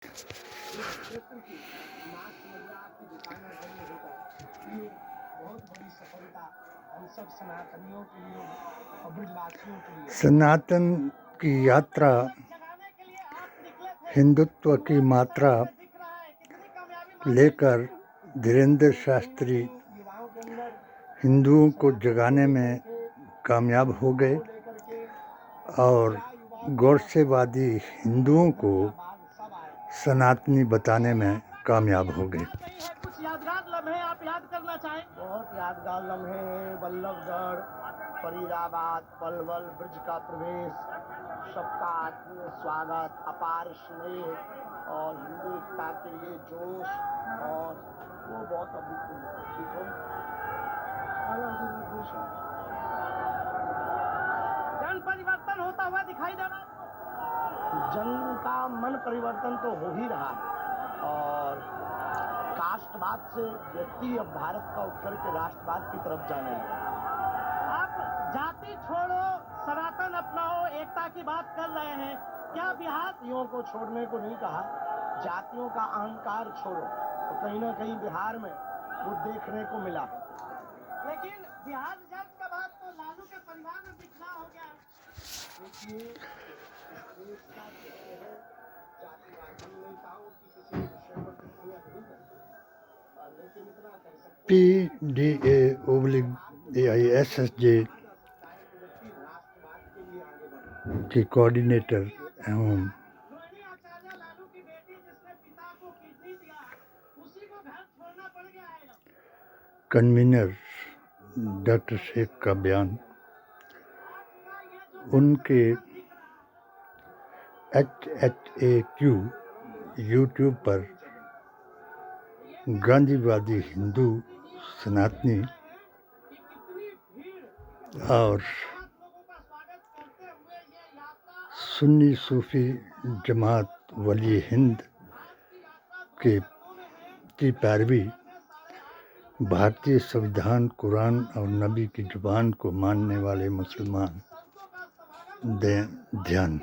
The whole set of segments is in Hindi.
इस क्षेत्र की नाच मुद्रा की दिखाना धन्य होकर ये बहुत बड़ी सफलता हम सब सनातनियों के लिए और ब्रजवासियों के लिए। सनातन की यात्रा हिंदुत्व की मात्रा लेकर धीरेंद्र शास्त्री हिंदुओं को जगाने में कामयाब हो गए और गोडसेवादी हिंदुओं को सनातनी बताने में कामयाब हो गए। कुछ यादगार लम्हे आप याद करना चाहें? बहुत यादगार लम्हे हैं। बल्लभगढ़, फरीदाबाद, पलवल, ब्रज का प्रवेश, सबका आत्मीय स्वागत, अपार स्नेह और हिंदू एकता के लिए जोश, और वो बहुत अभूतपूर्व है। ठीक है, जन परिवर्तन होता हुआ दिखाई दे रहा है। जन का मन परिवर्तन तो हो ही रहा है और कास्टवाद से व्यक्ति अब भारत का उठ करके राष्ट्रवाद की तरफ जाने लगा। आप जाति छोड़ो, सनातन अपनाओ, एकता की बात कर रहे हैं। क्या बिहार जातियों को छोड़ने को नहीं कहा, जातियों का अहंकार छोड़ो, तो कहीं ना कहीं बिहार में वो देखने को मिला। लेकिन बिहार रिजल्ट के बाद तो लालू के परिवार में बिखरा हो गया है। देखिए, इस देश का कहते हैं जातिवादी नेताओं की किसी विषय पर टिप्पणियां नहीं करते, लेकिन इतना कर सकते PDA/AISSJ के कोऑर्डिनेटर एवं रोहिणी आचार्य लालू की बेटी जिसने पिता को किडनी दिया है, उसी को घर छोड़ना पड़ गया है। कन्वीनर डॉक्टर शेख का बयान, उनके HHAQ यूट्यूब पर गांधीवादी हिंदू सनातनी और सुन्नी सूफी जमात वली हिंद की पैरवी भारतीय संविधान, कुरान और नबी की जुबान को मानने वाले मुसलमान दें ध्यान।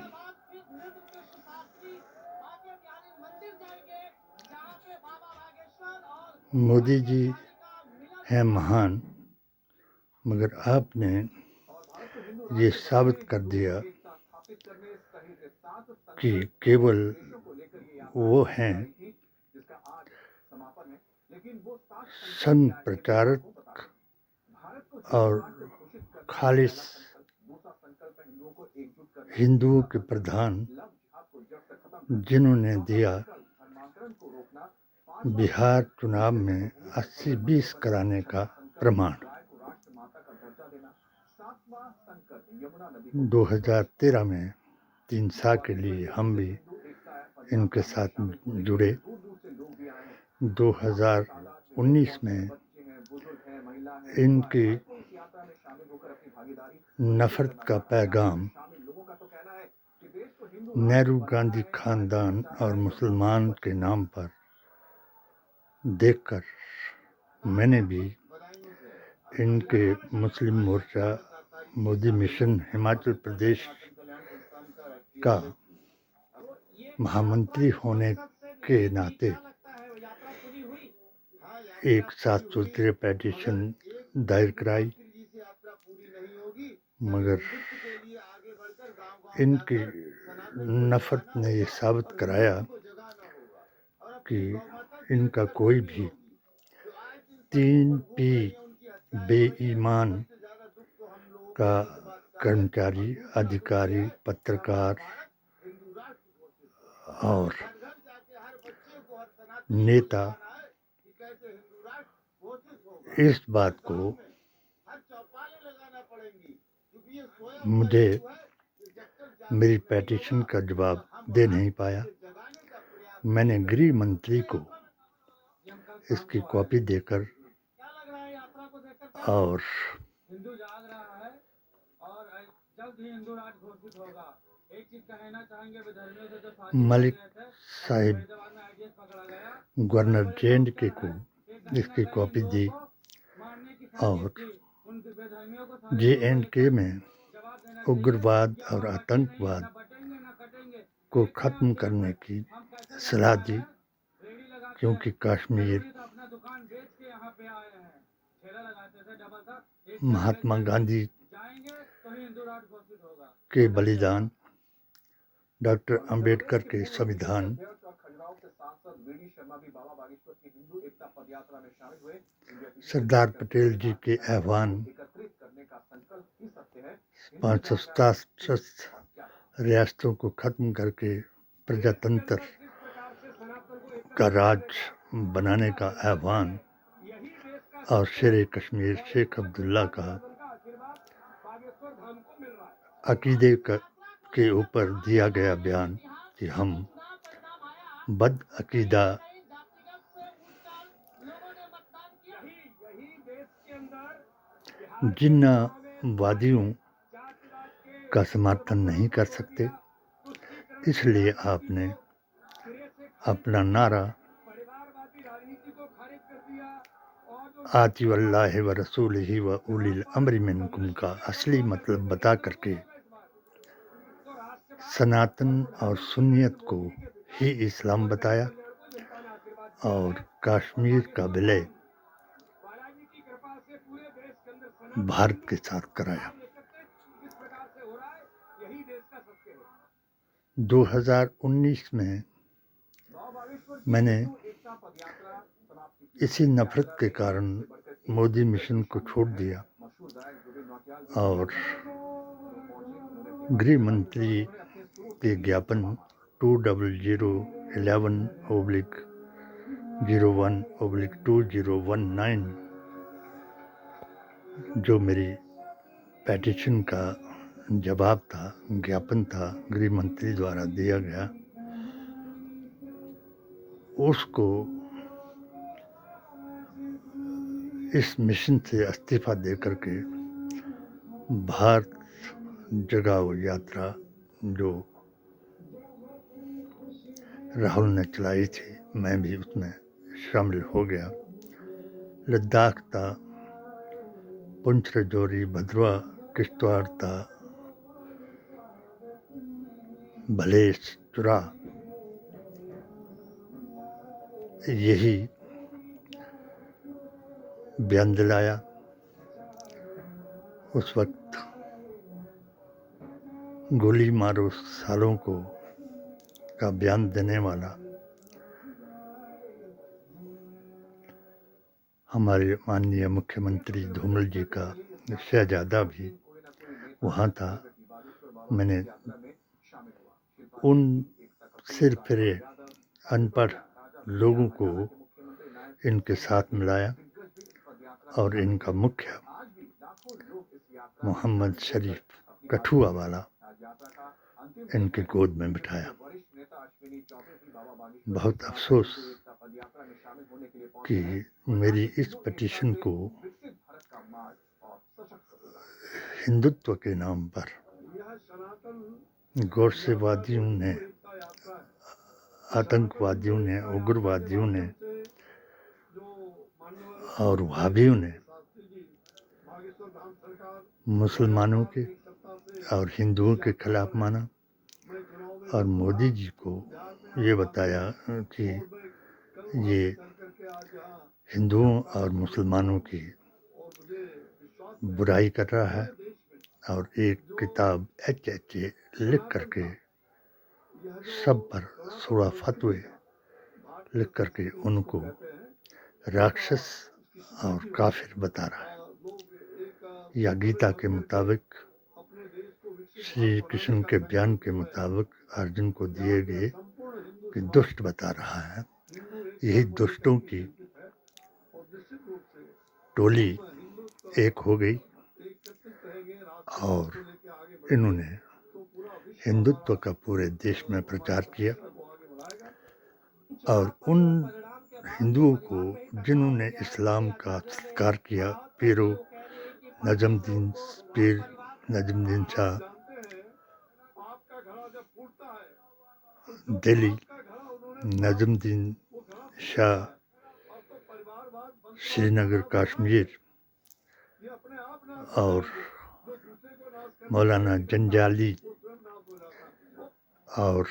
मोदी जी हैं महान, मगर आपने ये साबित कर दिया कि केवल वो हैं संप्रचारक और खालिस हिंदुओं के प्रधान, जिन्होंने दिया बिहार चुनाव में 80-20 कराने का प्रमाण। 2013 में 3 साल के लिए हम भी इनके साथ जुड़े। 2019 में इनकी नफरत का पैगाम नेहरू गांधी खानदान और मुसलमान के नाम पर देखकर मैंने भी इनके मुस्लिम मोर्चा मोदी मिशन हिमाचल प्रदेश का महामंत्री होने के नाते एक 7 सूत्रीय पेटिशन दायर कराई, मगर इनकी नफरत ने ये साबित कराया कि इनका कोई भी 3P बेईमान का कर्मचारी, अधिकारी, पत्रकार और नेता इस बात को मुझे मेरी पेटिशन का जवाब दे नहीं पाया। मैंने गृह मंत्री को इसकी कॉपी देकर और मलिक साहिब गवर्नर J&K को इसकी कॉपी दी और J&K में उग्रवाद और आतंकवाद को खत्म करने की सलाह दी, क्योंकि कश्मीर महात्मा गांधी के बलिदान, डॉक्टर अंबेडकर के संविधान, सरदार पटेल जी के आह्वान, 567 रियासतों को खत्म करके प्रजातंत्र का राज बनाने का आह्वान और शेर कश्मीर शेख अब्दुल्ला का अकीदे के ऊपर दिया गया बयान कि हम बद अकीदा जिन्नावादियों का समर्थन नहीं कर सकते, इसलिए आपने अपना नारा आतिउल्लाह व रसूलिही व उलिल अम्रि मिनकुम का असली मतलब बता करके सनातन और सुन्नियत को ही इस्लाम बताया और कश्मीर का विलय भारत के साथ कराया। 2019 में मैंने इसी नफरत के कारण मोदी मिशन को छोड़ दिया और गृह मंत्री के ज्ञापन 20011/01/2019 जो मेरी पेटिशन का जवाब था, ज्ञापन था, गृह मंत्री द्वारा दिया गया, उसको इस मिशन से इस्तीफा दे करके भारत जगाओ यात्रा जो राहुल ने चलाई थी, मैं भी उसमें शामिल हो गया। लद्दाख था, पुंछ राजौरी भद्रवा किश्तवाड़ था, भलेस चुरा, यही बयान दिलाया। उस वक्त गोली मारो सालों को का बयान देने वाला हमारे माननीय मुख्यमंत्री धूमल जी का शहजादा भी वहाँ था। मैंने उन सिरफिरे अनपढ़ लोगों को इनके साथ मिलाया और इनका मुखिया मोहम्मद शरीफ कठुआ वाला इनके गोद में बिठाया। बहुत अफसोस कि मेरी इस पिटीशन को हिंदुत्व के नाम पर गोरसेवादियों ने, आतंकवादियों ने, उग्रवादियों ने और वहाबियों ने मुसलमानों के और हिंदुओं के खिलाफ माना और मोदी जी को ये बताया कि ये हिंदुओं और मुसलमानों की बुराई कर रहा है और एक किताब HHA लिख करके सब पर 16 फतवे लिख करके उनको राक्षस और काफिर बता रहा है। या गीता के मुताबिक, श्री कृष्ण के बयान के मुताबिक अर्जुन को दिए गए कि दुष्ट बता रहा है। यही दुष्टों की टोली एक हो गई और इन्होंने हिंदुत्व का पूरे देश में प्रचार किया और उन हिंदुओं को जिन्होंने इस्लाम का सत्कार किया, पीर नजमुद्दीन शाह दिल्ली, नजमुद्दीन शाह श्रीनगर कश्मीर और मौलाना जंजाली और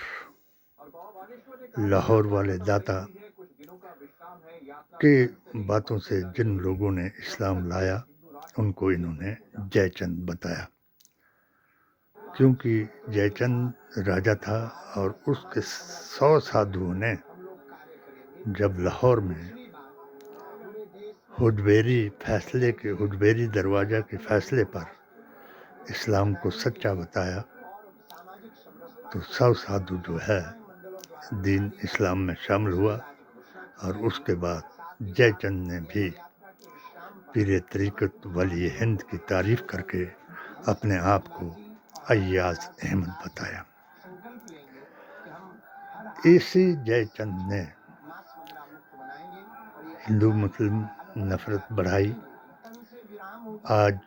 लाहौर वाले दाता के बातों से जिन लोगों ने इस्लाम लाया उनको इन्होंने जयचंद बताया, क्योंकि जयचंद राजा था और उसके 100 साधुओं ने जब लाहौर में हुजबेरी दरवाज़ा के फैसले पर इस्लाम को सच्चा बताया तो 100 साधु जो है दीन इस्लाम में शामिल हुआ। और उसके बाद जयचंद ने भी पीर तरीक़त वली हिंद की तारीफ़ करके अपने आप को अय्याज़ अहमद बताया। इसी जयचंद ने हिंदू मुस्लिम नफरत बढ़ाई। आज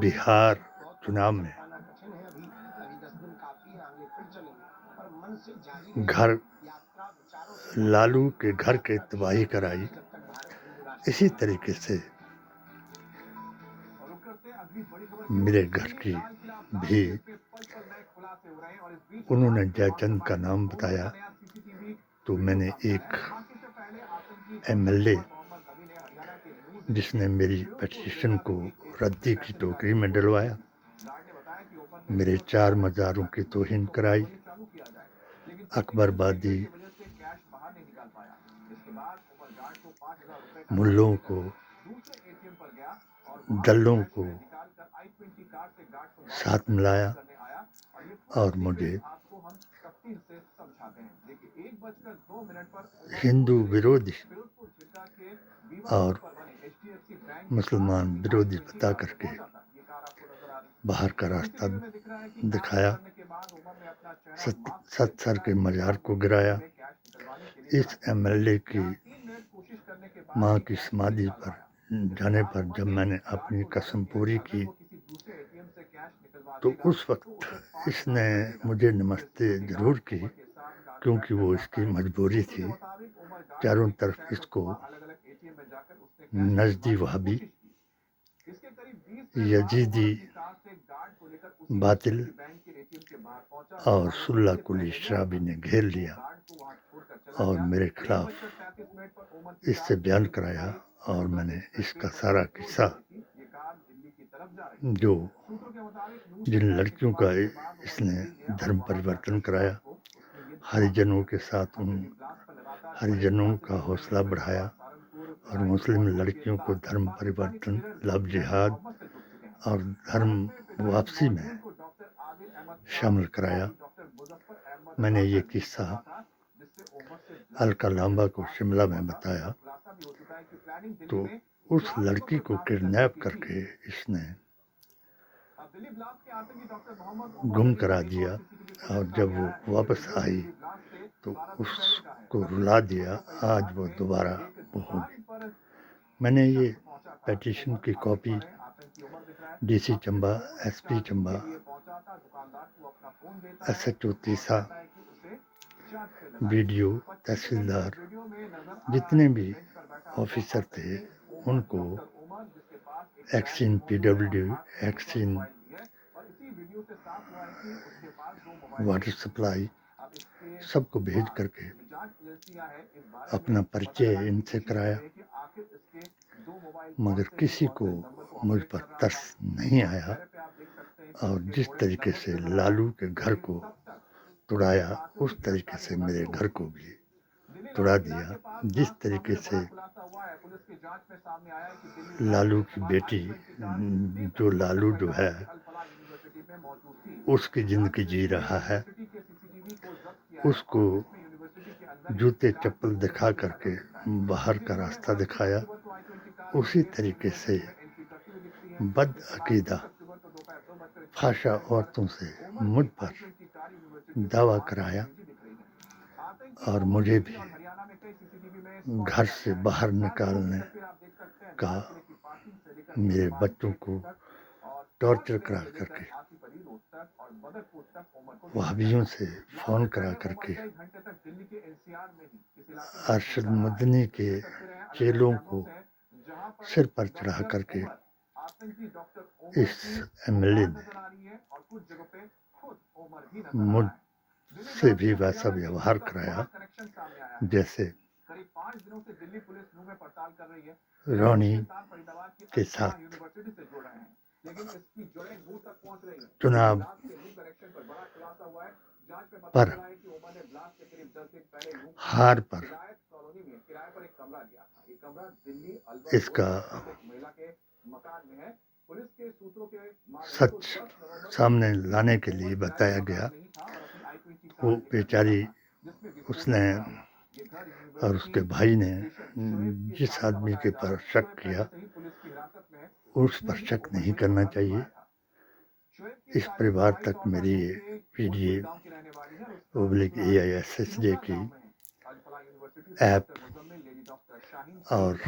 बिहार चुनाव में लालू के घर के तबाही कराई। इसी तरीके से मेरे घर की भी उन्होंने जयचंद का नाम बताया तो मैंने एक एमएलए जिसने मेरी पिटीशन को रद्दी की टोकरी में डलवाया, मेरे 4 मज़ारों की तौहीन कराई, अकबरबादी मुल्लों को, दलों को साथ मिलाया और मुझे हिंदू विरोधी और मुसलमान विरोधी बता करके बाहर का रास्ता दिखाया, सत्सर के मज़ार को गिराया। इस एमएलए की मां की समाधि पर जाने पर जब मैंने अपनी कसम पूरी की तो उस वक्त इसने मुझे नमस्ते ज़रूर की, क्योंकि वो इसकी मजबूरी थी। चारों तरफ इसको नजदी वहाबी, यजीदी, बातिल और सुल्ला कुली शराबी ने घेर लिया और मेरे खिलाफ इससे बयान कराया। और मैंने इसका सारा किस्सा जो जिन लड़कियों का इसने धर्म परिवर्तन कराया, हरिजनों के साथ उन हरिजनों का हौसला बढ़ाया और मुस्लिम लड़कियों को धर्म परिवर्तन, लव जिहाद और धर्म वापसी में शामिल कराया। मैंने ये किस्सा अलका लांबा को शिमला में बताया तो उस लड़की को किडनैप करके इसने गुम करा दिया और जब वो वापस आई तो उसको रुला दिया। आज वो दोबारा वो होगी। मैंने ये पिटीशन की copy DC Chamba, SP Chamba, SHO Tissa, BDO, tehsildar, जितने भी ऑफिसर थे उनको, XEN PWD, XEN water supply, सबको भेज करके अपना परिचय इनसे कराया, मगर किसी को मुझ पर तरस नहीं आया। और जिस तरीके से लालू के घर को तुड़ाया उस तरीके से मेरे घर को भी तुड़ा दिया। जिस तरीके से लालू की बेटी, जो लालू जो है उसकी ज़िंदगी जी रहा है, उसको जूते चप्पल दिखा करके बाहर का रास्ता दिखाया, उसी तरीके से बदअकीदा फाशा औरतों से मुझ पर दावा कराया और मुझे भी घर से बाहर निकालने का, मेरे बच्चों को टॉर्चर करा करके, वहाबियों से फ़ोन करा करके अरशद मदनी के चेलों को सिर पर चढ़ा करके इस एमएलए ने मुझ से भी वैसा व्यवहार कराया जैसे रोनी के साथ चुनाव पर हार पर इसका सच सामने लाने के लिए बताया गया। वो बेचारी उसने और उसके भाई ने जिस आदमी के पर शक किया उस पर शक नहीं करना चाहिए। इस परिवार तक मेरी PDA AISSJ की ऐप और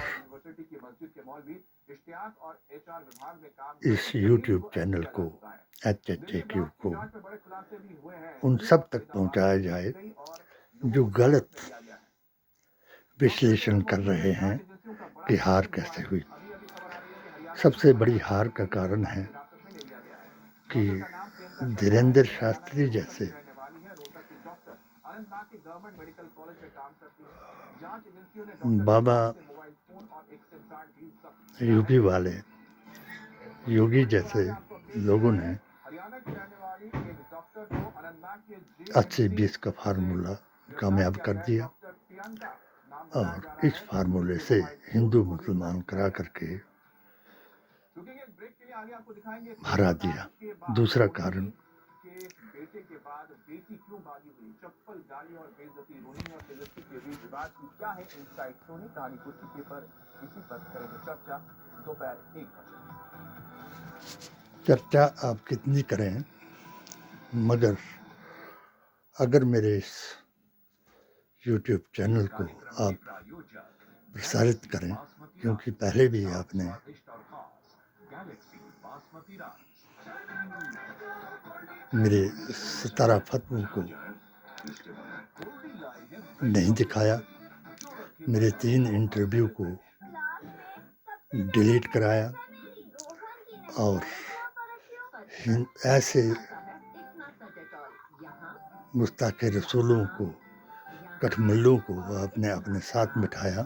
इस YouTube चैनल को HHAQ को उन सब तक पहुंचाया जाए जो गलत विश्लेषण कर रहे हैं कि हार कैसे हुई। सबसे बड़ी हार का कारण है कि धीरेंद्र शास्त्री जैसे बाबा यूपी वाले योगी जैसे लोगों ने 80-20 का फार्मूला कामयाब कर दिया और इस फार्मूले से हिंदू मुसलमान करा करके हरा दिया। दूसरा कारण चर्चा आप कितनी करें, मगर अगर मेरे इस YouTube चैनल को आप प्रसारित करें, क्योंकि पहले भी आपने मेरे 17 फतवों को नहीं दिखाया, मेरे 3 इंटरव्यू को डिलीट कराया और ऐसे मुस्ताके रसूलों को, कठमुल्लों को आपने अपने साथ बिठाया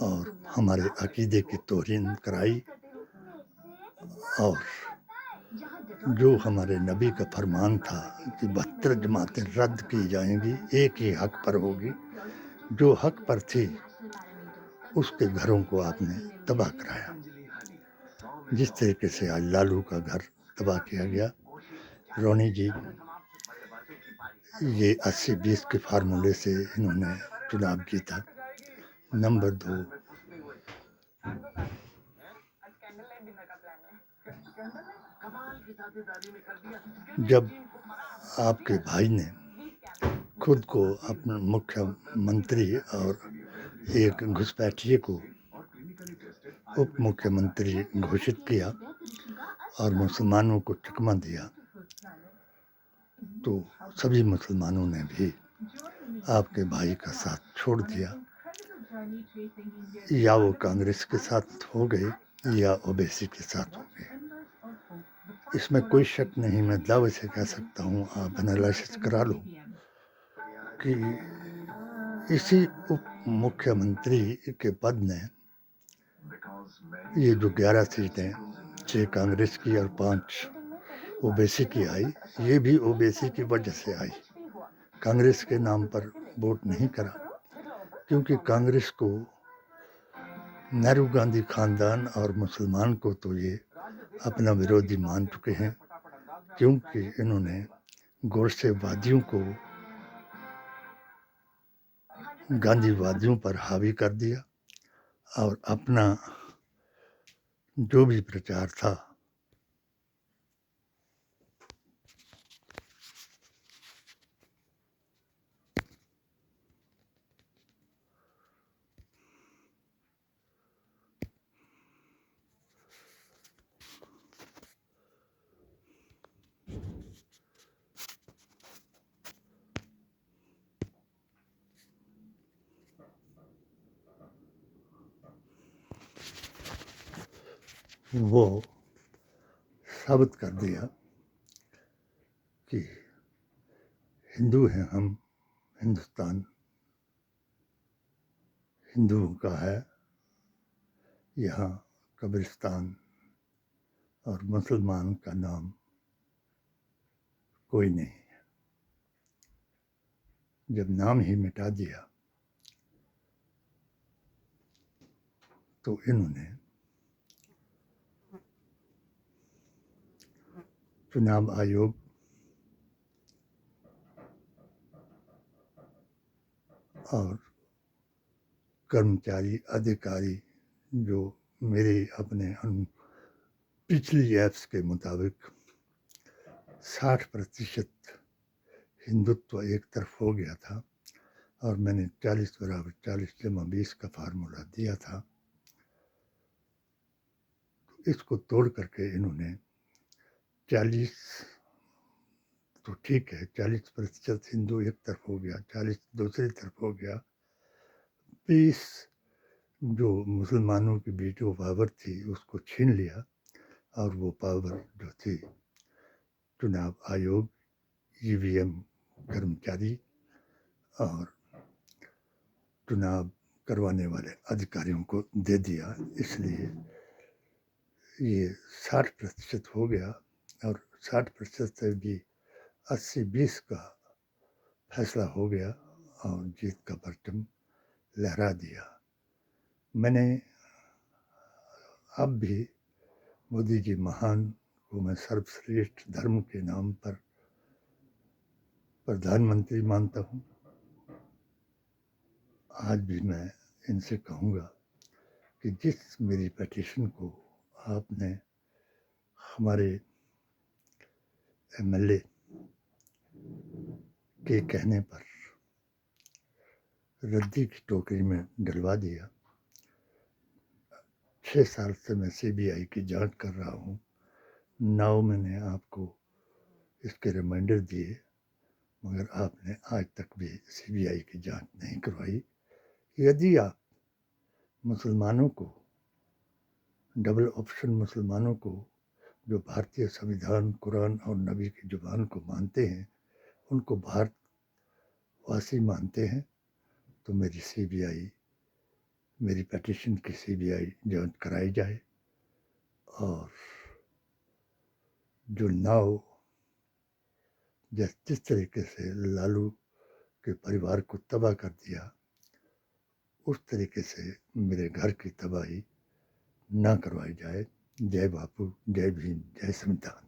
और हमारे अकीदे की तौहीन कराई और जो हमारे नबी का फरमान था कि 72 जमातें रद्द की जाएंगी, एक ही हक पर होगी, जो हक पर थी उसके घरों को आपने तबाह कराया। जिस तरीके से आज लालू का घर तबाह किया गया। रोनी जी ये 80-20 के फार्मूले से इन्होंने चुनाव जीता। नंबर 2, जब आपके भाई ने खुद को अपना मुख्यमंत्री और एक घुसपैठिए को उप मुख्यमंत्री घोषित किया और मुसलमानों को चकमा दिया, तो सभी मुसलमानों ने भी आपके भाई का साथ छोड़ दिया। या वो कांग्रेस के साथ हो गए या ओवैसी के साथ हो गए। इसमें कोई शक नहीं, मैं दावे से कह सकता हूँ, आप एनालिसिस करा लो कि इसी उप मुख्यमंत्री के पद ने ये जो 11 सीटें 6 कांग्रेस की और 5 ओवैसी की आई, ये भी ओवैसी की वजह से आई। कांग्रेस के नाम पर वोट नहीं करा, क्योंकि कांग्रेस को नेहरू गांधी खानदान और मुसलमान को तो ये अपना विरोधी मान चुके हैं, क्योंकि इन्होंने गोडसेवादियों को गांधीवादियों पर हावी कर दिया और अपना जो भी प्रचार था वो साबित कर दिया कि हिंदू हैं हम, हिंदुस्तान हिंदुओं का है, यहाँ कब्रिस्तान और मुसलमान का नाम कोई नहीं है। जब नाम ही मिटा दिया तो इन्होंने चुनाव आयोग और कर्मचारी अधिकारी जो मेरे अपने पिछली ऐप्स के मुताबिक 60% हिंदुत्व एक तरफ हो गया था और मैंने 40 बराबर 40 जमा 20 का फार्मूला दिया था, तो इसको तोड़ करके इन्होंने 40 तो ठीक है, 40% हिंदू एक तरफ हो गया, 40 दूसरी तरफ हो गया, 20 जो मुसलमानों की भी जो पावर थी उसको छीन लिया और वो पावर जो थी चुनाव आयोग, ईवीएम कर्मचारी और चुनाव करवाने वाले अधिकारियों को दे दिया। इसलिए ये 60% हो गया और 60% से भी 80-20 का फैसला हो गया और जीत का परचम लहरा दिया। मैंने अब भी मोदी जी महान को मैं सर्वश्रेष्ठ धर्म के नाम पर प्रधानमंत्री मानता हूँ। आज भी मैं इनसे कहूँगा कि जिस मेरी पेटिशन को आपने हमारे एमएलए के कहने पर रद्दी की टोकरी में डलवा दिया, 6 साल से मैं सीबीआई की जांच कर रहा हूँ, 9 मैंने आपको इसके रिमाइंडर दिए, मगर आपने आज तक भी सीबीआई की जांच नहीं करवाई। यदि आप मुसलमानों को, डबल ऑप्शन मुसलमानों को जो भारतीय संविधान, कुरान और नबी की जुबान को मानते हैं, उनको भारतवासी मानते हैं, तो मेरी पेटिशन की सीबीआई जांच कराई जाए और जो नाव जिस तरीके से लालू के परिवार को तबाह कर दिया, उस तरीके से मेरे घर की तबाही ना करवाई जाए। जय बापू, जय भीम, जय संविधान।